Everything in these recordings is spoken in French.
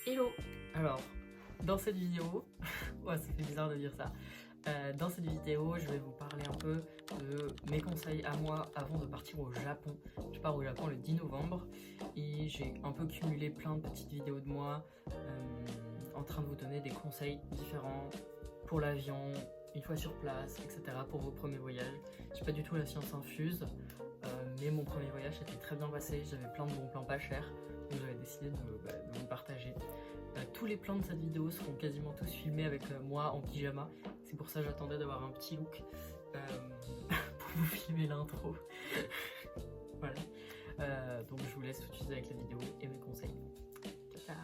Hello. Alors, dans cette vidéo, ouais, ça fait bizarre de dire ça. Dans cette vidéo, je vais vous parler un peu de mes conseils à moi avant de partir au Japon. Je pars au Japon le 10 novembre et j'ai un peu cumulé plein de petites vidéos de moi en train de vous donner des conseils différents pour l'avion, une fois sur place, etc. pour vos premiers voyages. Je suis pas du tout la science infuse, mais mon premier voyage s'était très bien passé. J'avais plein de bons plans pas chers, donc j'avais décidé de vous partager. Tous les plans de cette vidéo seront quasiment tous filmés avec moi en pyjama. C'est pour ça que j'attendais d'avoir un petit look pour vous filmer l'intro. Voilà. Donc je vous laisse tout de suite avec la vidéo et mes conseils. Ciao.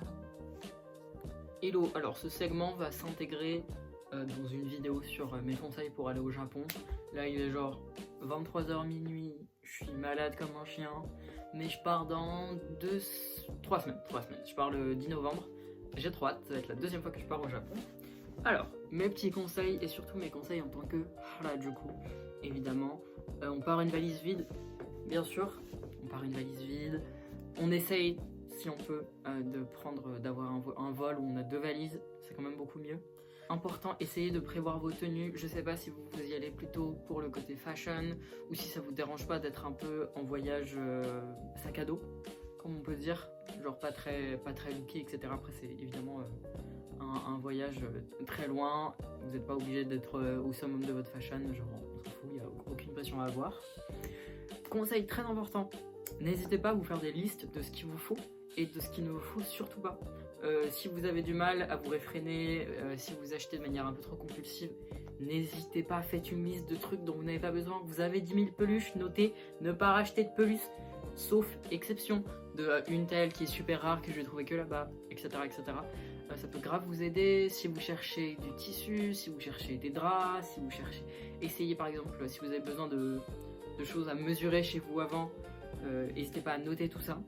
Hello, alors ce segment va s'intégrer dans une vidéo sur mes conseils pour aller au Japon. Là il est genre 23h minuit, je suis malade comme un chien, mais je pars dans 3 semaines. Je pars le 10 novembre. J'ai trop hâte, ça va être la deuxième fois que je pars au Japon. Alors, mes petits conseils et surtout mes conseils en tant que Harajuku, évidemment. On part une valise vide, bien sûr. On part une valise vide. On essaye, si on peut, d'avoir un vol où on a 2 valises. C'est quand même beaucoup mieux. Important, essayez de prévoir vos tenues. Je sais pas si vous y allez plutôt pour le côté fashion ou si ça vous dérange pas d'être un peu en voyage sac à dos, comme on peut dire, genre pas très looké, etc. Après c'est évidemment un voyage très loin, vous n'êtes pas obligé d'être au summum de votre fashion, genre on s'en fout, il n'y a aucune pression à avoir. Conseil très important, n'hésitez pas à vous faire des listes de ce qu'il vous faut et de ce qu'il ne vous faut surtout pas. Si vous avez du mal à vous réfréner, si vous achetez de manière un peu trop compulsive, n'hésitez pas, faites une liste de trucs dont vous n'avez pas besoin. Vous avez 10 000 peluches, notez ne pas racheter de peluches, sauf exception de une telle qui est super rare que je vais trouver que là-bas, etc. Ça peut grave vous aider si vous cherchez du tissu, si vous cherchez des draps, si vous cherchez... Essayez par exemple, si vous avez besoin de choses à mesurer chez vous avant, n'hésitez pas à noter tout ça.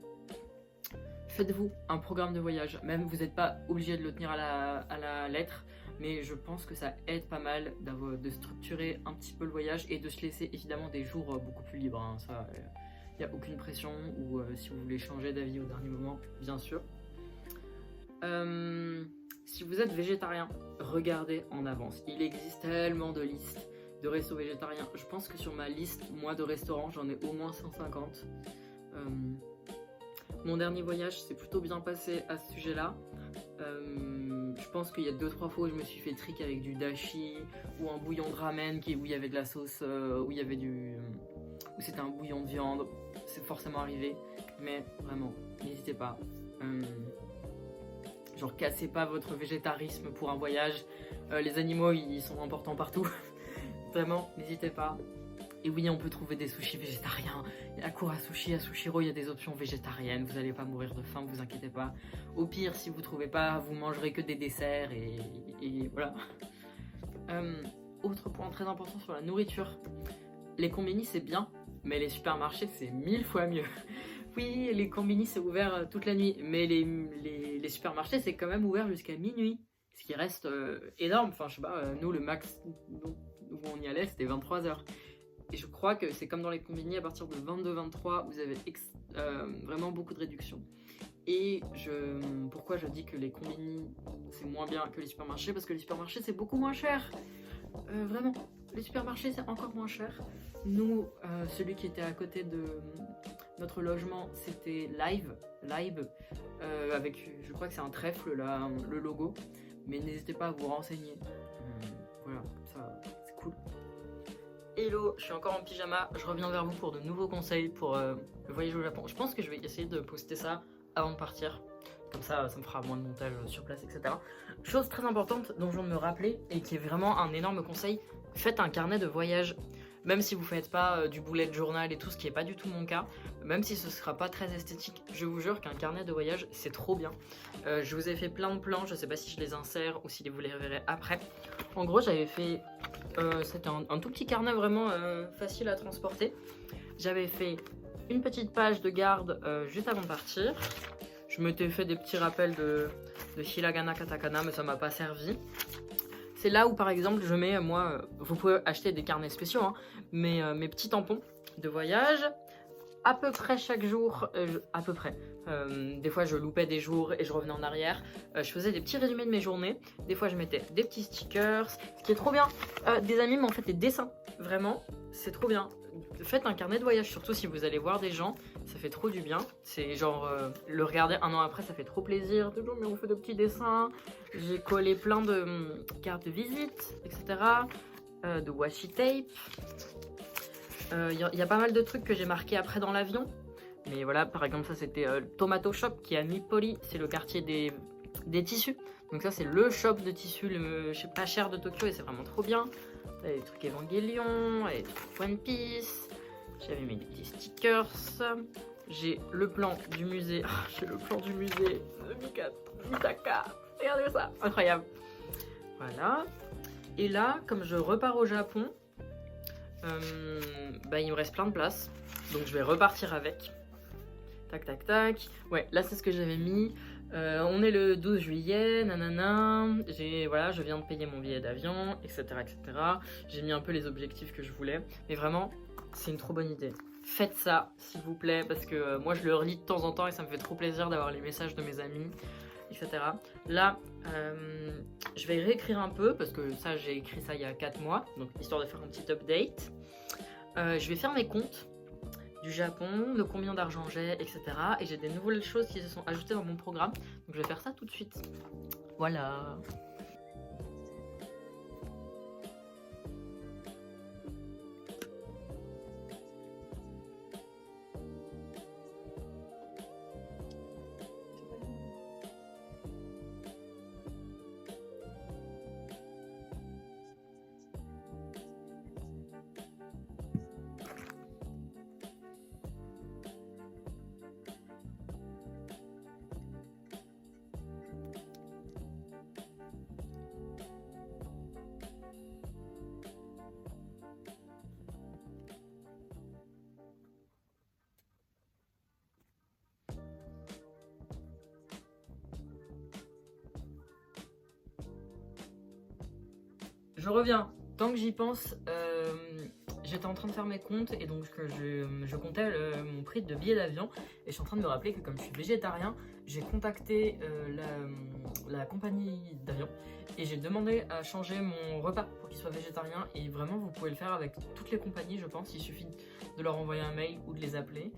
Faites-vous un programme de voyage, même vous n'êtes pas obligé de le tenir à la lettre, mais je pense que ça aide pas mal de structurer un petit peu le voyage et de se laisser évidemment des jours beaucoup plus libres, hein. Ça, il n'y a aucune pression, ou si vous voulez changer d'avis au dernier moment, bien sûr. Si vous êtes végétarien, regardez en avance. Il existe tellement de listes de restos végétariens. Je pense que sur ma liste, moi, de restaurants, j'en ai au moins 150. Mon dernier voyage s'est plutôt bien passé à ce sujet-là. Je pense qu'il y a 2-3 fois où je me suis fait trick avec du dashi ou un bouillon de ramen où il y avait de la sauce, où c'était un bouillon de viande. C'est forcément arrivé, mais vraiment, n'hésitez pas. Genre, cassez pas votre végétarisme pour un voyage. Les animaux, ils sont importants partout. Vraiment, n'hésitez pas. Et oui, on peut trouver des sushis végétariens. À Kura Sushi, à Sushiro, il y a des options végétariennes. Vous n'allez pas mourir de faim, vous inquiétez pas. Au pire, si vous trouvez pas, vous mangerez que des desserts et voilà. Autre point très important sur la nourriture. Les combini, c'est bien, mais les supermarchés, c'est 1000 fois mieux. Oui, les combini, c'est ouvert toute la nuit, mais les supermarchés, c'est quand même ouvert jusqu'à minuit. Ce qui reste énorme. Enfin, je sais pas, nous, le max où on y allait, c'était 23h. Et je crois que c'est comme dans les combini, à partir de 22-23, vous avez vraiment beaucoup de réductions. Et pourquoi je dis que les combini, c'est moins bien que les supermarchés? Parce que les supermarchés, c'est beaucoup moins cher. Vraiment, les supermarchés, c'est encore moins cher. Nous, celui qui était à côté de notre logement, c'était Live, avec, je crois que c'est un trèfle, là, le logo. Mais n'hésitez pas à vous renseigner. Voilà, ça, c'est cool. Hello, je suis encore en pyjama, je reviens vers vous pour de nouveaux conseils pour le voyage au Japon. Je pense que je vais essayer de poster ça avant de partir, comme ça me fera moins de montage sur place, etc. Chose très importante dont je viens de me rappeler et qui est vraiment un énorme conseil, faites un carnet de voyage. Même si vous faites pas du bullet journal et tout, ce qui est pas du tout mon cas, même si ce sera pas très esthétique, je vous jure qu'un carnet de voyage c'est trop bien. Je vous ai fait plein de plans, je sais pas si je les insère ou si vous les reverrez après. En gros j'avais fait, c'était un tout petit carnet vraiment facile à transporter. J'avais fait une petite page de garde juste avant de partir. Je m'étais fait des petits rappels de hiragana, katakana, mais ça m'a pas servi. C'est là où par exemple je mets, moi, vous pouvez acheter des carnets spéciaux, hein, mes petits tampons de voyage, à peu près chaque jour, à peu près. Des fois je loupais des jours et je revenais en arrière. Je faisais des petits résumés de mes journées. Des fois je mettais des petits stickers. Ce qui est trop bien, des amis m'ont fait des dessins. Vraiment, c'est trop bien. Faites un carnet de voyage, surtout si vous allez voir des gens. Ça fait trop du bien. C'est genre, le regarder un an après, ça fait trop plaisir. Toujours, mais on fait de petits dessins. J'ai collé plein de cartes de visite, etc. De washi tape. Y a pas mal de trucs que j'ai marqués après dans l'avion. Mais voilà, par exemple, ça c'était Tomato Shop qui est à Nippoli. C'est le quartier des tissus. Donc ça c'est le shop de tissus je sais pas cher de Tokyo et c'est vraiment trop bien. T'as des trucs Evangelion, des trucs One Piece. J'avais mis des petits stickers. J'ai le plan du musée. J'ai le plan du musée de Mitaka. Regardez ça, incroyable. Voilà. Et là, comme je repars au Japon, il me reste plein de place. Donc je vais repartir avec. Tac, tac, tac. Ouais, là c'est ce que j'avais mis. On est le 12 juillet, nanana. Voilà, je viens de payer mon billet d'avion, etc., etc. J'ai mis un peu les objectifs que je voulais. Mais vraiment, c'est une trop bonne idée. Faites ça, s'il vous plaît, parce que moi je le relis de temps en temps et ça me fait trop plaisir d'avoir les messages de mes amis, etc. Là, je vais réécrire un peu, parce que ça, j'ai écrit ça il y a 4 mois, donc histoire de faire un petit update. Je vais faire mes comptes du Japon, de combien d'argent j'ai, etc. Et j'ai des nouvelles choses qui se sont ajoutées dans mon programme. Donc je vais faire ça tout de suite. Voilà. Je reviens. Tant que j'y pense, j'étais en train de faire mes comptes et donc je comptais mon prix de billet d'avion. Et je suis en train de me rappeler que comme je suis végétarien, j'ai contacté la compagnie d'avion et j'ai demandé à changer mon repas pour qu'il soit végétarien. Et vraiment, vous pouvez le faire avec toutes les compagnies, je pense. Il suffit de leur envoyer un mail ou de les appeler.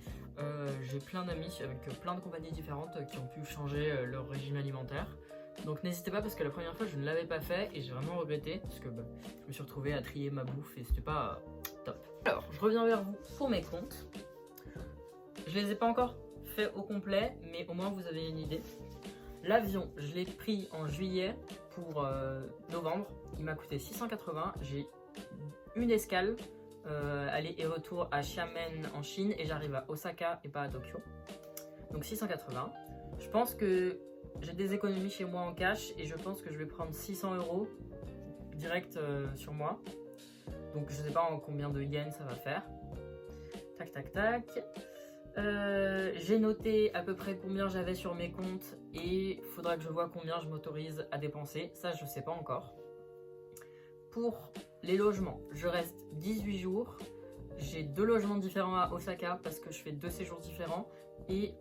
J'ai plein d'amis avec plein de compagnies différentes qui ont pu changer leur régime alimentaire. Donc n'hésitez pas parce que la première fois je ne l'avais pas fait et j'ai vraiment regretté parce que je me suis retrouvé à trier ma bouffe et c'était pas top. Alors je reviens vers vous pour mes comptes. Je les ai pas encore fait au complet mais au moins vous avez une idée. L'avion je l'ai pris en juillet pour novembre, il m'a coûté 680. J'ai une escale aller et retour à Xiamen en Chine et j'arrive à Osaka et pas à Tokyo. Donc 680. Je pense que j'ai des économies chez moi en cash et je pense que je vais prendre 600 € direct sur moi. Donc je sais pas en combien de yens ça va faire. Tac tac tac. J'ai noté à peu près combien j'avais sur mes comptes et il faudra que je vois combien je m'autorise à dépenser. Ça je sais pas encore. Pour les logements, je reste 18 jours. J'ai 2 logements différents à Osaka parce que je fais 2 séjours différents et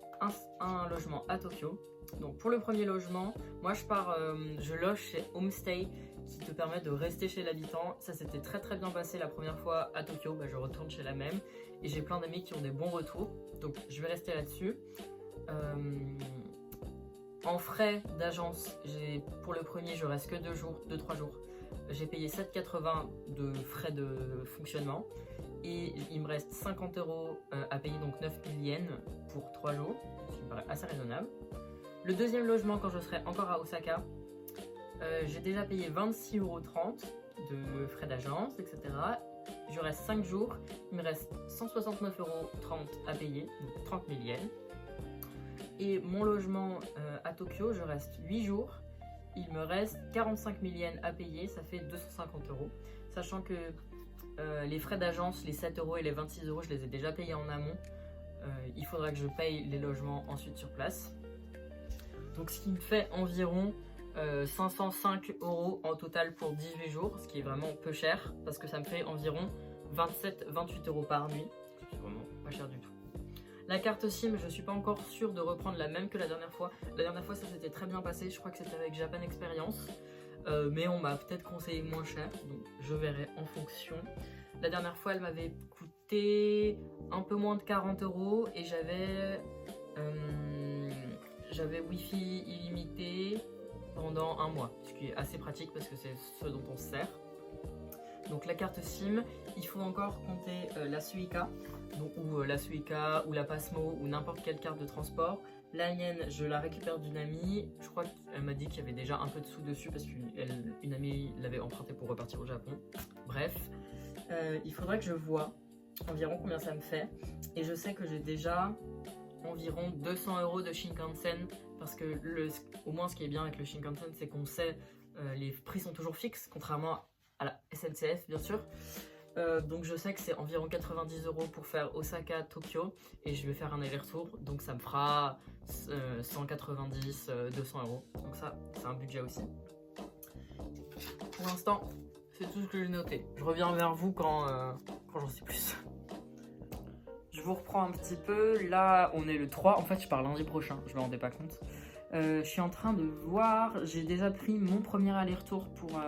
un logement à Tokyo. Donc pour le premier logement, moi je loge chez Homestay qui te permet de rester chez l'habitant. Ça s'était très très bien passé la première fois à Tokyo, je retourne chez la même et j'ai plein d'amis qui ont des bons retours. Donc je vais rester là-dessus. En frais d'agence, pour le premier je reste que 2-3 jours. J'ai payé 7,80 de frais de fonctionnement et il me reste 50 € à payer, donc 9000 yens pour 3 jours, ce qui me paraît assez raisonnable. Le deuxième logement, quand je serai encore à Osaka, j'ai déjà payé 26,30 € de frais d'agence, etc. Je reste 5 jours, il me reste 169,30 € à payer, donc 30 000 yens. Et mon logement à Tokyo, je reste 8 jours, il me reste 45 000 yens à payer, ça fait 250 €. Sachant que les frais d'agence, les 7 € et les 26 €, je les ai déjà payés en amont. Il faudra que je paye les logements ensuite sur place. Donc ce qui me fait environ 505 € en total pour 18 jours, ce qui est vraiment peu cher parce que ça me fait environ 27-28 € par nuit. C'est vraiment pas cher du tout. La carte SIM, je suis pas encore sûre de reprendre la même que la dernière fois. La dernière fois, ça s'était très bien passé. Je crois que c'était avec Japan Experience. Mais on m'a peut-être conseillé moins cher. Donc je verrai en fonction. La dernière fois, elle m'avait coûté un peu moins de 40 € et j'avais Wi-Fi illimité pendant un mois. Ce qui est assez pratique parce que c'est ce dont on se sert. Donc la carte SIM, il faut encore compter la Suica, ou la Suica, ou la Pasmo, ou n'importe quelle carte de transport. La mienne, je la récupère d'une amie. Je crois qu'elle m'a dit qu'il y avait déjà un peu de sous dessus parce qu'une amie l'avait emprunté pour repartir au Japon. Bref, il faudrait que je voie environ combien ça me fait. Et je sais que j'ai déjà environ 200 € de Shinkansen parce que au moins ce qui est bien avec le Shinkansen, c'est qu'on sait les prix sont toujours fixes, contrairement à la SNCF bien sûr. Donc je sais que c'est environ 90 € pour faire Osaka-Tokyo et je vais faire un aller-retour, donc ça me fera 190, 200 €. Donc ça, c'est un budget aussi. Pour l'instant, c'est tout ce que j'ai noté. Je reviens vers vous quand j'en sais plus. Je vous reprends un petit peu. Là, on est le 3. En fait, je pars lundi prochain, je me rendais pas compte. Je suis en train de voir, j'ai déjà pris mon premier aller-retour pour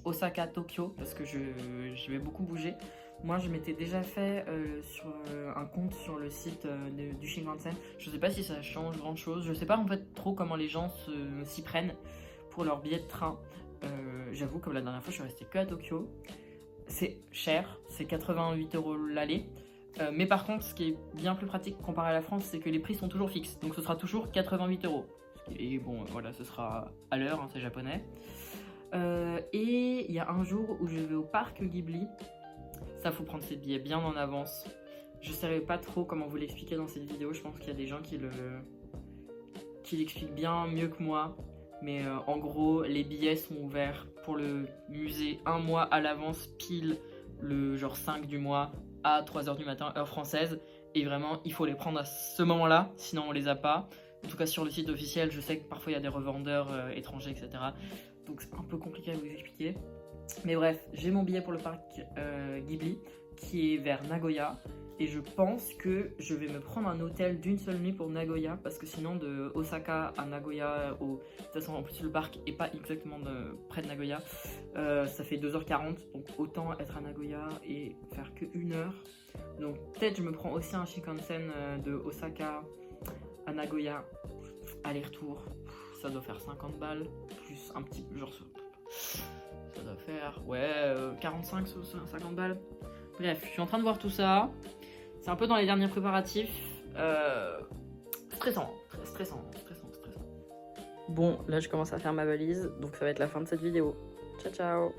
Osaka-Tokyo parce que je vais beaucoup bouger. Moi, je m'étais déjà fait sur un compte sur le site du Shinkansen. Je sais pas si ça change grand chose. Je sais pas en fait trop comment les gens s'y prennent pour leur billet de train. J'avoue que la dernière fois, je suis restée que à Tokyo. C'est cher, c'est 88 € l'aller. Mais par contre, ce qui est bien plus pratique comparé à la France, c'est que les prix sont toujours fixes. Donc ce sera toujours 88 €. Et bon, voilà, ce sera à l'heure, hein, c'est japonais. Et il y a un jour où je vais au parc Ghibli. Ça, faut prendre ses billets bien en avance. Je ne savais pas trop comment vous l'expliquer dans cette vidéo. Je pense qu'il y a des gens qui l'expliquent bien mieux que moi. Mais en gros, les billets sont ouverts pour le musée un mois à l'avance, pile le genre 5 du mois à 3 h du matin, heure française. Et vraiment, il faut les prendre à ce moment-là, sinon on les a pas. En tout cas, sur le site officiel, je sais que parfois il y a des revendeurs étrangers, etc. Donc c'est un peu compliqué à vous expliquer. Mais bref, j'ai mon billet pour le parc Ghibli, qui est vers Nagoya. Et je pense que je vais me prendre un hôtel d'une seule nuit pour Nagoya, parce que sinon de Osaka à Nagoya, de toute façon en plus le parc est pas exactement près de Nagoya, ça fait 2h40, donc autant être à Nagoya et faire que 1 heure. Donc peut-être je me prends aussi un Shinkansen de Osaka à Nagoya, aller-retour, ça doit faire 50 balles, plus un petit peu, genre ça doit faire, ouais, 45, 50 balles. Bref, je suis en train de voir tout ça. C'est un peu dans les derniers préparatifs. Stressant. Bon, là je commence à faire ma valise, donc ça va être la fin de cette vidéo. Ciao ciao.